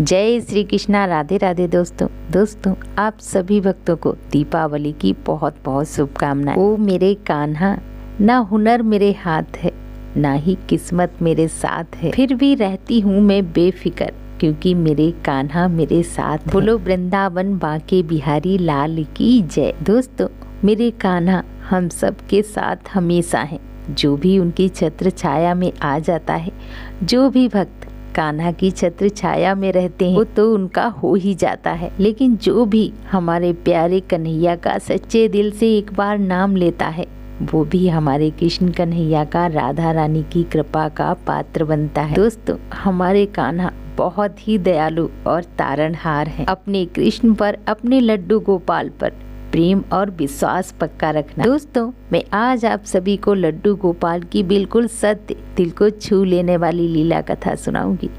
जय श्री कृष्णा, राधे राधे। दोस्तों आप सभी भक्तों को दीपावली की बहुत बहुत शुभकामनाएं। ओ मेरे कान्हा, ना हुनर मेरे हाथ है, ना ही किस्मत मेरे साथ है, फिर भी रहती हूँ मैं बेफिक्र, क्योंकि मेरे कान्हा मेरे साथ। बोलो वृंदावन बांके बिहारी लाल की जय। दोस्तों मेरे कान्हा हम सब के साथ हमेशा हैं। जो भी उनकी छत्र छाया में आ जाता है, जो भी भक्त कान्हा की छत्र छाया में रहते हैं, वो तो उनका हो ही जाता है। लेकिन जो भी हमारे प्यारे कन्हैया का सच्चे दिल से एक बार नाम लेता है, वो भी हमारे कृष्ण कन्हैया का, राधा रानी की कृपा का पात्र बनता है। दोस्तों हमारे कान्हा बहुत ही दयालु और तारणहार हैं। अपने कृष्ण पर, अपने लड्डू गोपाल पर प्रेम और विश्वास पक्का रखना। दोस्तों मैं आज आप सभी को लड्डू गोपाल की बिल्कुल सत्य, दिल को छू लेने वाली लीला कथा सुनाऊंगी।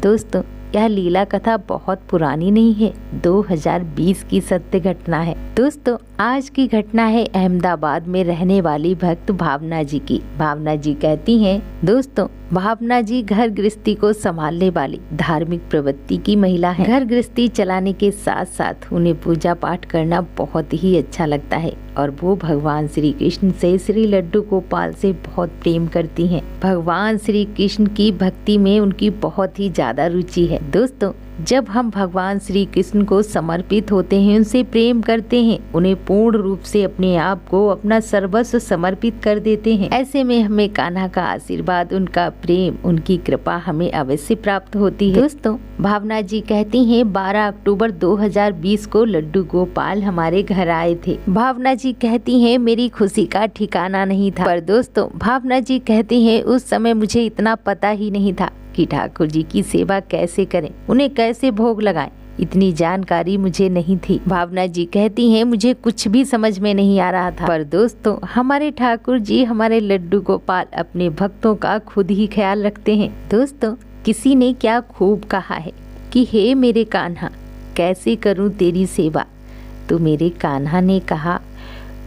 दोस्तों यह लीला कथा बहुत पुरानी नहीं है, 2020 की सत्य घटना है। दोस्तों आज की घटना है अहमदाबाद में रहने वाली भक्त भावना जी की। भावना जी कहती हैं, दोस्तों भावना जी घर गृहस्थी को संभालने वाली धार्मिक प्रवृत्ति की महिला है। घर गृहस्थी चलाने के साथ साथ उन्हें पूजा पाठ करना बहुत ही अच्छा लगता है और वो भगवान श्री कृष्ण से, श्री लड्डू गोपाल से बहुत प्रेम करती हैं। भगवान श्री कृष्ण की भक्ति में उनकी बहुत ही ज्यादा रुचि है। दोस्तों जब हम भगवान श्री कृष्ण को समर्पित होते हैं, उनसे प्रेम करते हैं, उन्हें पूर्ण रूप से अपने आप को, अपना सर्वस्व समर्पित कर देते हैं, ऐसे में हमें कान्हा का आशीर्वाद, उनका प्रेम, उनकी कृपा हमें अवश्य प्राप्त होती है। दोस्तों भावना जी कहती हैं, 12 अक्टूबर 2020 को लड्डू गोपाल हमारे घर आए थे। भावना जी कहती हैं, मेरी खुशी का ठिकाना नहीं था। पर दोस्तों भावना जी कहती हैं, उस समय मुझे इतना पता ही नहीं था कि ठाकुर जी की सेवा कैसे करें, उन्हें कैसे भोग लगाएं, इतनी जानकारी मुझे नहीं थी। भावना जी कहती हैं, मुझे कुछ भी समझ में नहीं आ रहा था। पर दोस्तों हमारे ठाकुर जी, हमारे लड्डू गोपाल अपने भक्तों का खुद ही ख्याल रखते हैं। दोस्तों किसी ने क्या खूब कहा है कि हे मेरे कान्हा, कैसे करूं तेरी सेवा। तो मेरे कान्हा ने कहा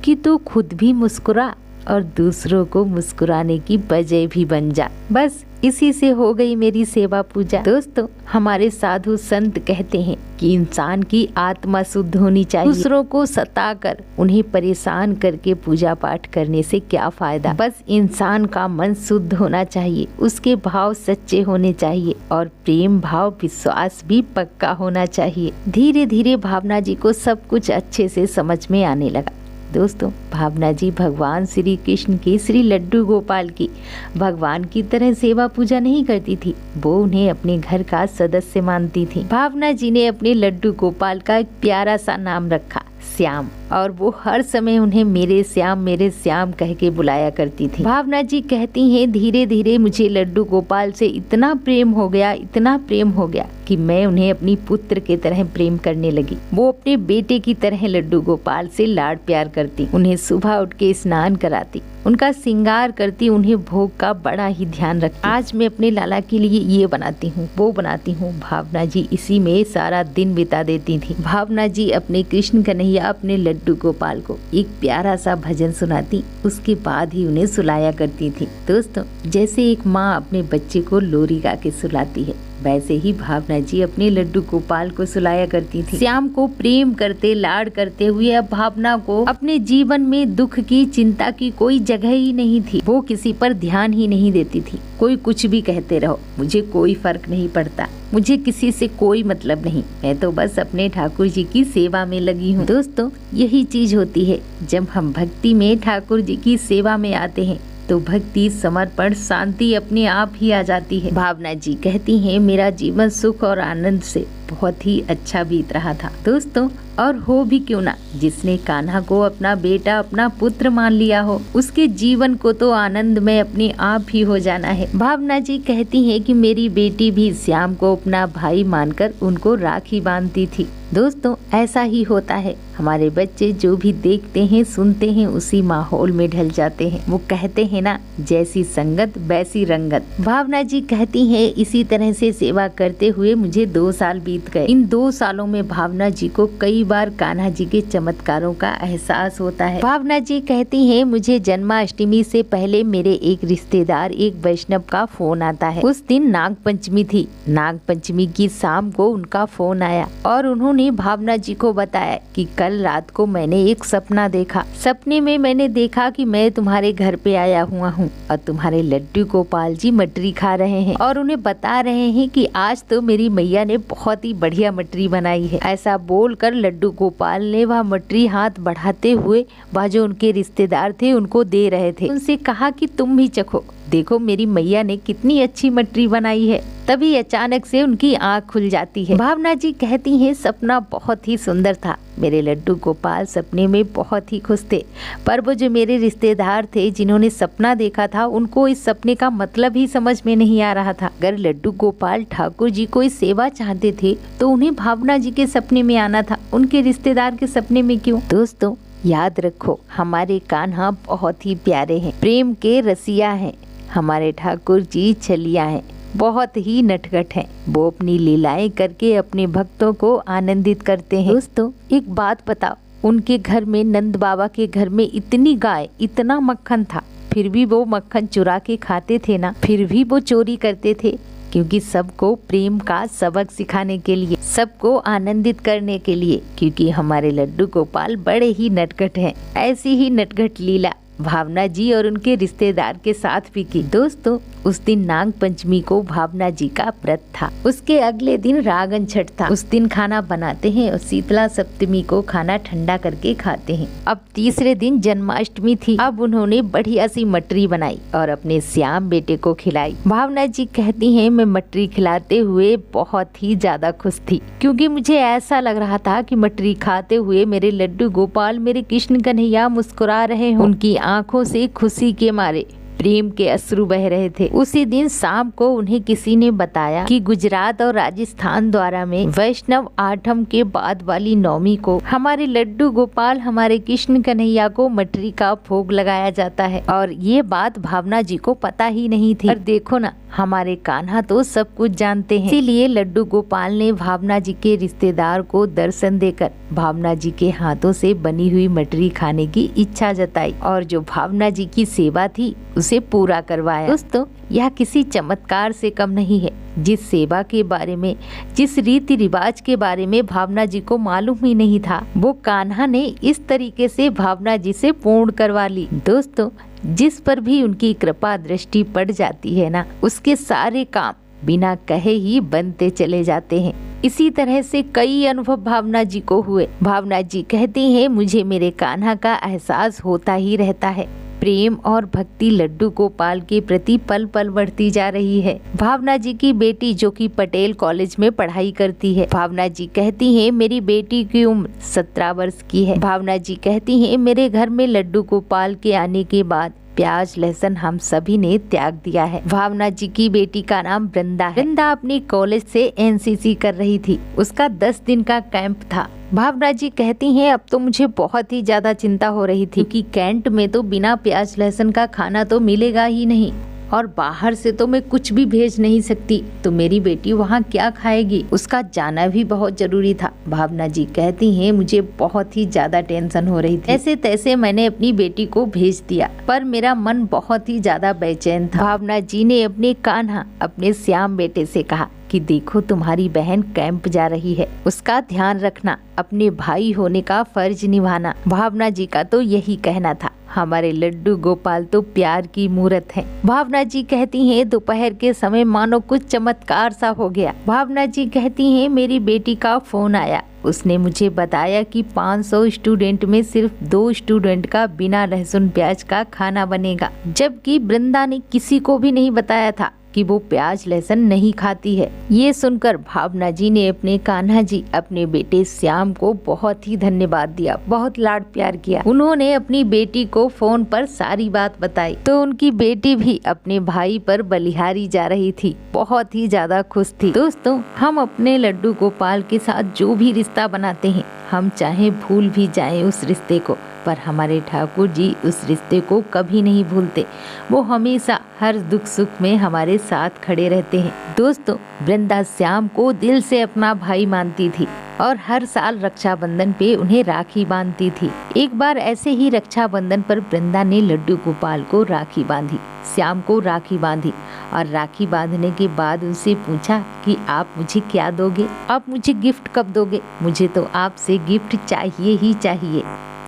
कि तू खुद भी मुस्कुरा और दूसरों को मुस्कुराने की वजह भी बन जा। बस इसी से हो गई मेरी सेवा पूजा। दोस्तों हमारे साधु संत कहते हैं कि इंसान की आत्मा शुद्ध होनी चाहिए। दूसरों को सताकर, उन्हें परेशान करके पूजा पाठ करने से क्या फायदा। बस इंसान का मन शुद्ध होना चाहिए, उसके भाव सच्चे होने चाहिए और प्रेम भाव, विश्वास भी पक्का होना चाहिए। धीरे धीरे भावना जी को सब कुछ अच्छे से समझ में आने लगा। दोस्तों भावना जी भगवान श्री कृष्ण की, श्री लड्डू गोपाल की भगवान की तरह सेवा पूजा नहीं करती थी, वो उन्हें अपने घर का सदस्य मानती थी। भावना जी ने अपने लड्डू गोपाल का एक प्यारा सा नाम रखा, श्याम, और वो हर समय उन्हें मेरे श्याम कह के बुलाया करती थी। भावना जी कहती हैं, धीरे धीरे मुझे लड्डू गोपाल से इतना प्रेम हो गया कि मैं उन्हें अपनी पुत्र की तरह प्रेम करने लगी। वो अपने बेटे की तरह लड्डू गोपाल से लाड प्यार करती, उन्हें सुबह उठ के स्नान कराती, उनका श्रृंगार करती, उन्हें भोग का बड़ा ही ध्यान रखती। आज मैं अपने लाला के लिए ये बनाती हूँ, वो बनाती हूँ। भावना जी इसी में सारा दिन बिता देती थी। भावना जी अपने कृष्ण कन्हैया, अपने लड्डू गोपाल को एक प्यारा सा भजन सुनाती, उसके बाद ही उन्हें सुलाया करती थी। दोस्तों जैसे एक माँ अपने बच्चे को लोरी गा के सुलाती है, वैसे ही भावना जी अपने लड्डू गोपाल को सुलाया करती थी। श्याम को प्रेम करते, लाड करते हुए अब भावना को अपने जीवन में दुख की, चिंता की कोई जगह ही नहीं थी। वो किसी पर ध्यान ही नहीं देती थी। कोई कुछ भी कहते रहो, मुझे कोई फर्क नहीं पड़ता, मुझे किसी से कोई मतलब नहीं, मैं तो बस अपने ठाकुर जी की सेवा में लगी हूँ। दोस्तों यही चीज होती है, जब हम भक्ति में ठाकुर जी की सेवा में आते हैं तो भक्ति, समर्पण, शांति अपने आप ही आ जाती है। भावना जी कहती हैं, मेरा जीवन सुख और आनंद से बहुत ही अच्छा बीत रहा था। दोस्तों और हो भी क्यों ना, जिसने कान्हा को अपना बेटा, अपना पुत्र मान लिया हो, उसके जीवन को तो आनंद में अपने आप ही हो जाना है। भावना जी कहती हैं कि मेरी बेटी भी श्याम को अपना भाई मानकर उनको राखी बांधती थी। दोस्तों ऐसा ही होता है, हमारे बच्चे जो भी देखते हैं, सुनते हैं, उसी माहौल में ढल जाते हैं। वो कहते हैं ना, जैसी संगत वैसी रंगत। भावना जी कहती हैं, इसी तरह से सेवा करते हुए मुझे 2 साल बीत बीत गए। इन 2 सालों में भावना जी को कई बार कान्हा जी के चमत्कारों का एहसास होता है। भावना जी कहती हैं, मुझे जन्माष्टमी से पहले मेरे एक रिश्तेदार एक वैष्णव का फोन आता है। उस दिन नाग पंचमी थी। नाग पंचमी की शाम को उनका फोन आया और उन्होंने भावना जी को बताया कि कल रात को मैंने एक सपना देखा। सपने में मैंने देखा कि मैं तुम्हारे घर पे आया हुआ हूँ और तुम्हारे लड्डू गोपाल जी मटरी खा रहे हैं और उन्हें बता रहे हैं कि आज तो मेरी मैया ने बहुत ही बढ़िया मटरी बनाई है। ऐसा बोलकर लड्डू गोपाल ने वह मटरी हाथ बढ़ाते हुए वह जो उनके रिश्तेदार थे उनको दे रहे थे। उनसे कहा कि तुम भी चखो, देखो मेरी मैया ने कितनी अच्छी मटरी बनाई है। तभी अचानक से उनकी आंख खुल जाती है। भावना जी कहती हैं, सपना बहुत ही सुंदर था। मेरे लड्डू गोपाल सपने में बहुत ही खुश थे, पर वो जो मेरे रिश्तेदार थे जिन्होंने सपना देखा था उनको इस सपने का मतलब ही समझ में नहीं आ रहा था। अगर लड्डू गोपाल ठाकुर जी कोई सेवा चाहते थे तो उन्हें भावना जी के सपने में आना था, उनके रिश्तेदार के सपने में क्यों? दोस्तों याद रखो, हमारे कान्हा बहुत ही प्यारे हैं, प्रेम के रसिया हैं। हमारे ठाकुर जी छलिया हैं, बहुत ही नटखट हैं। वो अपनी लीलाएं करके अपने भक्तों को आनंदित करते हैं। दोस्तों एक बात बताओ, उनके घर में, नंद बाबा के घर में इतनी गाय, इतना मक्खन था, फिर भी वो मक्खन चुरा के खाते थे ना, फिर भी वो चोरी करते थे, क्योंकि सबको प्रेम का सबक सिखाने के लिए, सबको आनंदित करने के लिए, क्योंकि हमारे लड्डू गोपाल बड़े ही नटखट हैं। ऐसी ही नटखट लीला भावना जी और उनके रिश्तेदार के साथ भी की। दोस्तों उस दिन नाग पंचमी को भावना जी का व्रत था। उसके अगले दिन रागन छठ था। उस दिन खाना बनाते हैं और शीतला सप्तमी को खाना ठंडा करके खाते हैं। अब तीसरे दिन जन्माष्टमी थी। अब उन्होंने बढ़िया सी मटरी बनाई और अपने श्याम बेटे को खिलाई। भावना जी कहती हैं, मैं मटरी खिलाते हुए बहुत ही ज्यादा खुश थी, क्योंकि मुझे ऐसा लग रहा था कि मटरी खाते हुए मेरे लड्डू गोपाल, मेरे कृष्ण कन्हैया मुस्कुरा रहे हों। उनकी आंखों से खुशी के मारे प्रेम के अश्रु बह रहे थे। उसी दिन शाम को उन्हें किसी ने बताया कि गुजरात और राजस्थान द्वारा में वैष्णव आठम के बाद वाली नवमी को हमारे लड्डू गोपाल, हमारे कृष्ण कन्हैया को मटरी का भोग लगाया जाता है। और ये बात भावना जी को पता ही नहीं थी। और देखो ना, हमारे कान्हा तो सब कुछ जानते हैं। इसीलिए लड्डू गोपाल ने भावना जी के रिश्तेदार को दर्शन देकर भावना जी के हाथों से बनी हुई मटरी खाने की इच्छा जताई और जो भावना जी की सेवा थी उसे पूरा करवाया। दोस्तों यह किसी चमत्कार से कम नहीं है। जिस सेवा के बारे में, जिस रीति रिवाज के बारे में भावना जी को मालूम ही नहीं था, वो कान्हा ने इस तरीके से भावना जी से पूर्ण करवा ली। दोस्तों जिस पर भी उनकी कृपा दृष्टि पड़ जाती है ना, उसके सारे काम बिना कहे ही बनते चले जाते हैं। इसी तरह से कई अनुभव भावना जी को हुए। भावना जी कहती हैं, मुझे मेरे कान्हा का एहसास होता ही रहता है। प्रेम और भक्ति लड्डू गोपाल के प्रति पल पल बढ़ती जा रही है। भावना जी की बेटी जो कि पटेल कॉलेज में पढ़ाई करती है। भावना जी कहती हैं, मेरी बेटी की उम्र 17 वर्ष की है। भावना जी कहती हैं, मेरे घर में लड्डू गोपाल के आने के बाद प्याज लहसुन हम सभी ने त्याग दिया है। भावना जी की बेटी का नाम वृंदा है। वृंदा अपनी कॉलेज से एनसीसी कर रही थी। उसका 10 दिन का कैंप था। भावना जी कहती हैं, अब तो मुझे बहुत ही ज्यादा चिंता हो रही थी कि कैंट में तो बिना प्याज लहसुन का खाना तो मिलेगा ही नहीं और बाहर से तो मैं कुछ भी भेज नहीं सकती, तो मेरी बेटी वहाँ क्या खाएगी। उसका जाना भी बहुत जरूरी था। भावना जी कहती हैं, मुझे बहुत ही ज्यादा टेंशन हो रही थी। ऐसे तैसे मैंने अपनी बेटी को भेज दिया, पर मेरा मन बहुत ही ज्यादा बेचैन था। भावना जी ने अपने कान्हा, अपने श्याम बेटे से कहा कि देखो तुम्हारी बहन कैंप जा रही है, उसका ध्यान रखना, अपने भाई होने का फर्ज निभाना। भावना जी का तो यही कहना था। हमारे लड्डू गोपाल तो प्यार की मूरत है। भावना जी कहती हैं, दोपहर के समय मानो कुछ चमत्कार सा हो गया। भावना जी कहती हैं, मेरी बेटी का फोन आया। उसने मुझे बताया कि 500 स्टूडेंट में सिर्फ 2 स्टूडेंट का बिना लहसुन प्याज का खाना बनेगा, जबकि वृंदा ने किसी को भी नहीं बताया था कि वो प्याज लहसुन नहीं खाती है। ये सुनकर भावना जी ने अपने कान्हा जी, अपने बेटे श्याम को बहुत ही धन्यवाद दिया, बहुत लाड प्यार किया। उन्होंने अपनी बेटी को फोन पर सारी बात बताई तो उनकी बेटी भी अपने भाई पर बलिहारी जा रही थी, बहुत ही ज्यादा खुश थी। दोस्तों हम अपने लड्डू गोपाल के साथ जो भी रिश्ता बनाते हैं, हम चाहे भूल भी जाएं उस रिश्ते को, पर हमारे ठाकुर जी उस रिश्ते को कभी नहीं भूलते। वो हमेशा हर दुख सुख में हमारे साथ खड़े रहते हैं। दोस्तों, वृंदा श्याम को दिल से अपना भाई मानती थी और हर साल रक्षाबंधन पे उन्हें राखी बांधती थी। एक बार ऐसे ही रक्षाबंधन पर वृंदा ने लड्डू गोपाल को राखी बांधी, श्याम को राखी बांधी और राखी बांधने के बाद उनसे पूछा कि आप मुझे क्या दोगे, आप मुझे गिफ्ट कब दोगे? मुझे तो आपसे गिफ्ट चाहिए ही चाहिए।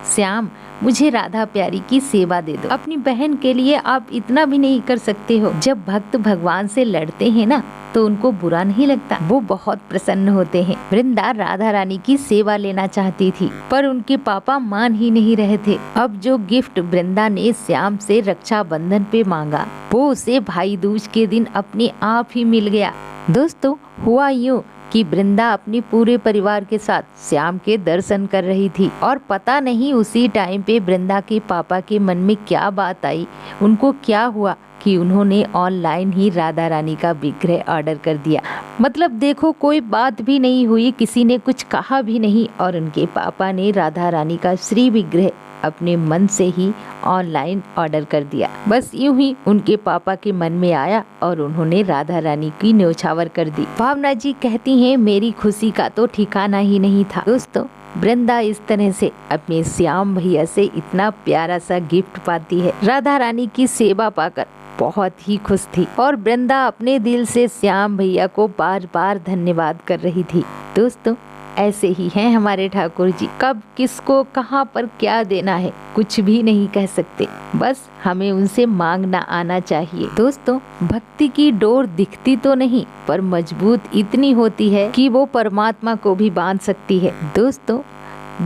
श्याम, मुझे राधा प्यारी की सेवा दे दो। अपनी बहन के लिए आप इतना भी नहीं कर सकते हो? जब भक्त भगवान से लड़ते हैं ना तो उनको बुरा नहीं लगता, वो बहुत प्रसन्न होते हैं। वृंदा राधा रानी की सेवा लेना चाहती थी पर उनके पापा मान ही नहीं रहे थे। अब जो गिफ्ट वृंदा ने श्याम से रक्षाबंधन पे मांगा वो उसे भाई दूज के दिन अपने आप ही मिल गया। दोस्तों, हुआ यूँ कि वृंदा अपने पूरे परिवार के साथ श्याम के दर्शन कर रही थी और पता नहीं उसी टाइम पे वृंदा के पापा के मन में क्या बात आई, उनको क्या हुआ कि उन्होंने ऑनलाइन ही राधा रानी का विग्रह ऑर्डर कर दिया। मतलब देखो, कोई बात भी नहीं हुई, किसी ने कुछ कहा भी नहीं और उनके पापा ने राधा रानी का श्री विग्रह अपने मन से ही ऑनलाइन ऑर्डर कर दिया। बस यूं ही उनके पापा के मन में आया और उन्होंने राधा रानी की न्योछावर कर दी। भावना जी कहती हैं, मेरी खुशी का तो ठिकाना ही नहीं था। दोस्तों, वृंदा इस तरह से अपने श्याम भैया से इतना प्यारा सा गिफ्ट पाती है। राधा रानी की सेवा पाकर बहुत ही खुश थी और वृंदा अपने दिल से श्याम भैया को बार बार धन्यवाद कर रही थी। दोस्तों, ऐसे ही हैं हमारे ठाकुर जी, कब किसको कहां पर क्या देना है कुछ भी नहीं कह सकते, बस हमें उनसे मांगना आना चाहिए। दोस्तों, भक्ति की डोर दिखती तो नहीं पर मजबूत इतनी होती है कि वो परमात्मा को भी बांध सकती है। दोस्तों,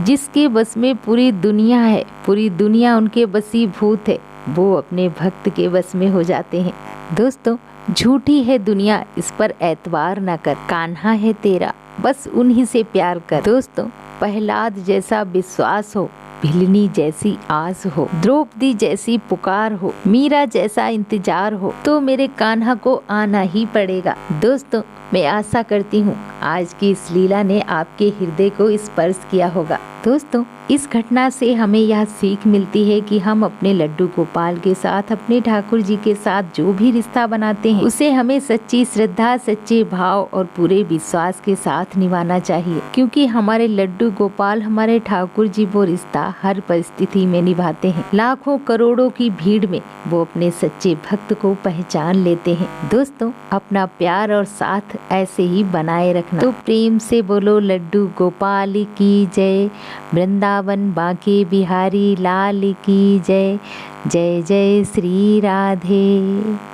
जिसके बस में पूरी दुनिया है, पूरी दुनिया उनके बसीभूत है, वो अपने भक्त के बस में हो जाते हैं। दोस्तों, झूठी है दुनिया, इस पर एतबार न कर, कान्हा है तेरा, बस उन्हीं से प्यार कर। दोस्तों, प्रहलाद जैसा विश्वास हो, भिलनी जैसी आस हो, द्रौपदी जैसी पुकार हो, मीरा जैसा इंतजार हो, तो मेरे कान्हा को आना ही पड़ेगा। दोस्तों, मैं आशा करती हूँ आज की इस लीला ने आपके हृदय को स्पर्श किया होगा। दोस्तों, इस घटना से हमें यह सीख मिलती है कि हम अपने लड्डू गोपाल के साथ, अपने ठाकुर जी के साथ जो भी रिश्ता बनाते हैं उसे हमें सच्ची श्रद्धा, सच्चे भाव और पूरे विश्वास के साथ निभाना चाहिए, क्योंकि हमारे लड्डू गोपाल, हमारे ठाकुर जी वो रिश्ता हर परिस्थिति में निभाते हैं। लाखों करोड़ों की भीड़ में वो अपने सच्चे भक्त को पहचान लेते हैं। दोस्तों, अपना प्यार और साथ ऐसे ही बनाए रखना। तो प्रेम से बोलो लड्डू गोपाल की जय, वृंदावन बांके बिहारी लाल की जय। जय जय श्री राधे।